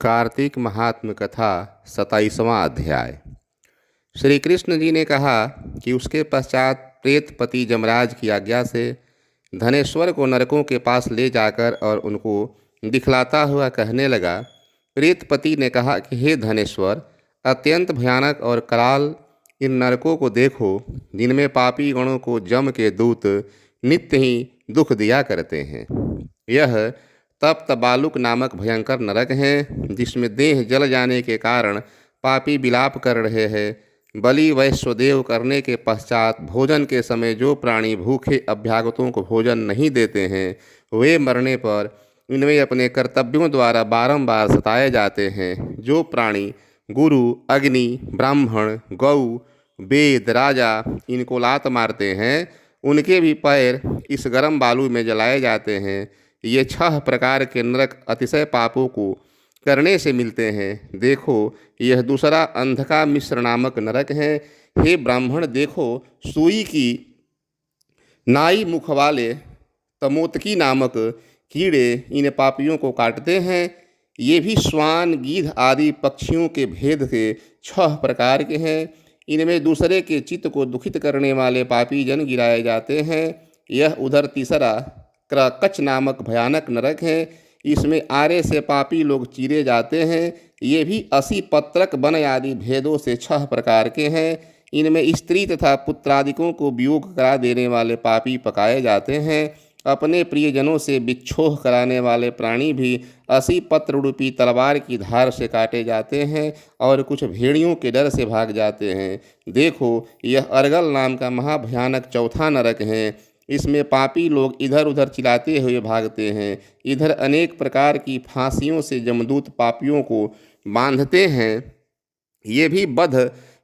कार्तिक महात्म कथा 27वां अध्याय। श्री कृष्ण जी ने कहा कि उसके पश्चात प्रेतपति यमराज की आज्ञा से धनेश्वर को नरकों के पास ले जाकर और उनको दिखलाता हुआ कहने लगा। प्रेतपति ने कहा कि हे धनेश्वर, अत्यंत भयानक और कराल इन नरकों को देखो, जिनमें पापी गणों को जम के दूत नित्य ही दुख दिया करते हैं। यह तप्त बालुक नामक भयंकर नरक हैं, जिसमें देह जल जाने के कारण पापी विलाप कर रहे हैं। बलि वैश्वदेव करने के पश्चात भोजन के समय जो प्राणी भूखे अभ्यागतों को भोजन नहीं देते हैं, वे मरने पर इनमें अपने कर्तव्यों द्वारा बारंबार सताए जाते हैं। जो प्राणी गुरु, अग्नि, ब्राह्मण, गौ, वेद, राजा इनको लात मारते हैं, उनके भी पैर इस गर्म बालू में जलाए जाते हैं। ये 6 प्रकार के नरक अतिशय पापों को करने से मिलते हैं। देखो, यह दूसरा अंधका मिश्र नामक नरक है। हे ब्राह्मण, देखो, सुई की नाई मुख वाले तमोतकी नामक कीड़े इन पापियों को काटते हैं। ये भी श्वान, गीध आदि पक्षियों के भेद से 6 प्रकार के हैं। इनमें दूसरे के चित्त को दुखित करने वाले पापी जन गिराए जाते हैं। यह उधर तीसरा क्रकच नामक भयानक नरक है। इसमें आरे से पापी लोग चीरे जाते हैं। ये भी 80 पत्रक वन आदि भेदों से 6 प्रकार के हैं। इनमें स्त्री तथा पुत्रादिकों को वियोग करा देने वाले पापी पकाए जाते हैं। अपने प्रियजनों से विक्षोह कराने वाले प्राणी भी 80 पत्र रूपी तलवार की धार से काटे जाते हैं और कुछ भेड़ियों के डर से भाग जाते हैं। देखो, यह अर्गल नाम का महाभयानक चौथा नरक है। इसमें पापी लोग इधर उधर चिल्लाते हुए भागते हैं। इधर अनेक प्रकार की फांसियों से यमदूत पापियों को बांधते हैं। ये भी बध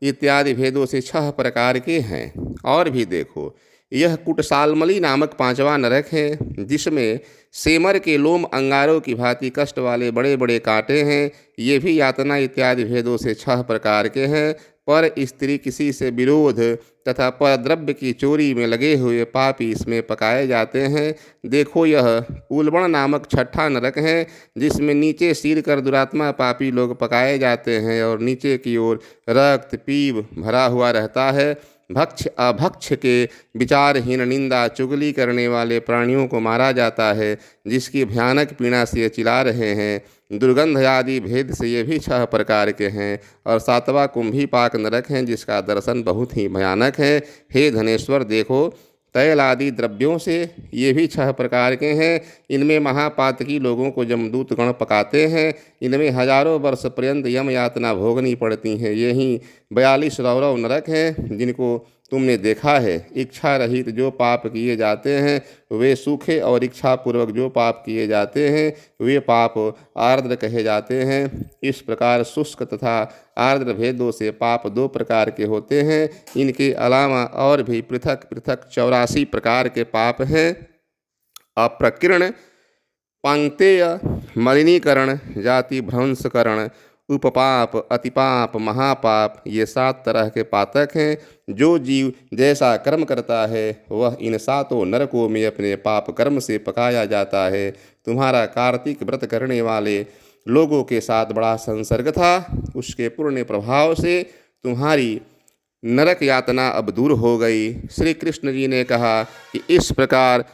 इत्यादि भेदों से 6 प्रकार के हैं। और भी देखो, यह कुटसालमली नामक 5वां नरक है, जिसमें सेमर के लोम अंगारों की भांति कष्ट वाले बड़े बड़े कांटे हैं। ये भी यातना इत्यादि भेदों से 6 प्रकार के हैं। पर स्त्री किसी से विरोध तथा परद्रव्य की चोरी में लगे हुए पापी इसमें पकाए जाते हैं। देखो, यह उल्बण नामक 6ठा नरक है, जिसमें नीचे सिर कर दुरात्मा पापी लोग पकाए जाते हैं और नीचे की ओर रक्त पीप भरा हुआ रहता है। भक्ष अभक्ष के विचारहीन निंदा चुगली करने वाले प्राणियों को मारा जाता है, जिसकी भयानक पीड़ा से ये चिल्ला रहे हैं। दुर्गंध आदि भेद से ये भी 6 प्रकार के हैं। और 7वां कुंभीपाक नरक है, जिसका दर्शन बहुत ही भयानक है। हे धनेश्वर, देखो, तैल आदि द्रव्यों से ये भी 6 प्रकार के हैं। इनमें महापातकी लोगों को जमदूत गण पकाते हैं। इनमें हजारों वर्ष पर्यंत यम यातना भोगनी पड़ती हैं। यही 42 रौरव नरक हैं, जिनको तुमने देखा है। इच्छा रहित जो पाप किए जाते हैं वे सूखे, और इच्छापूर्वक जो पाप किए जाते हैं वे पाप आर्द्र कहे जाते हैं। इस प्रकार शुष्क तथा आर्द्र भेदों से पाप 2 प्रकार के होते हैं। इनके अलावा और भी पृथक पृथक 84 प्रकार के पाप हैं। अप्रकीर्ण, पांक्तेय, मलिनीकरण, जाति भ्रंशकरण, उपपाप, अतिपाप, महापाप, ये 7 तरह के पातक हैं। जो जीव जैसा कर्म करता है वह इन 7 नरकों में अपने पाप कर्म से पकाया जाता है। तुम्हारा कार्तिक व्रत करने वाले लोगों के साथ बड़ा संसर्ग था। उसके पुण्य प्रभाव से तुम्हारी नरक यातना अब दूर हो गई। श्री कृष्ण जी ने कहा कि इस प्रकार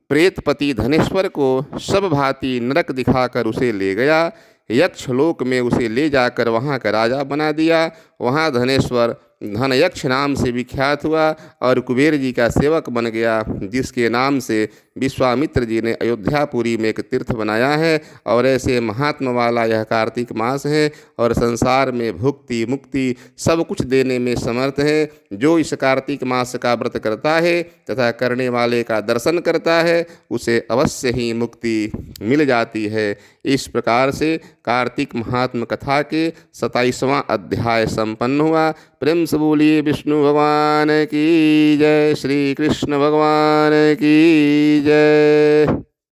प्रेतपति धनेश्वर को सब भांति नरक दिखाकर उसे ले गया। यक्षलोक में उसे ले जाकर वहाँ का राजा बना दिया। वहाँ धनेश्वर धनयक्ष नाम से विख्यात हुआ और कुबेर जी का सेवक बन गया, जिसके नाम से विश्वामित्र जी ने अयोध्यापुरी में एक तीर्थ बनाया है। और ऐसे महात्मा वाला यह कार्तिक मास है और संसार में भुक्ति मुक्ति सब कुछ देने में समर्थ है। जो इस कार्तिक मास का व्रत करता है तथा करने वाले का दर्शन करता है, उसे अवश्य ही मुक्ति मिल जाती है। इस प्रकार से कार्तिक महात्म कथा के 27वां अध्याय संपन्न हुआ। प्रेम से बोलिए विष्णु भगवान की जय, श्री कृष्ण भगवान की जय।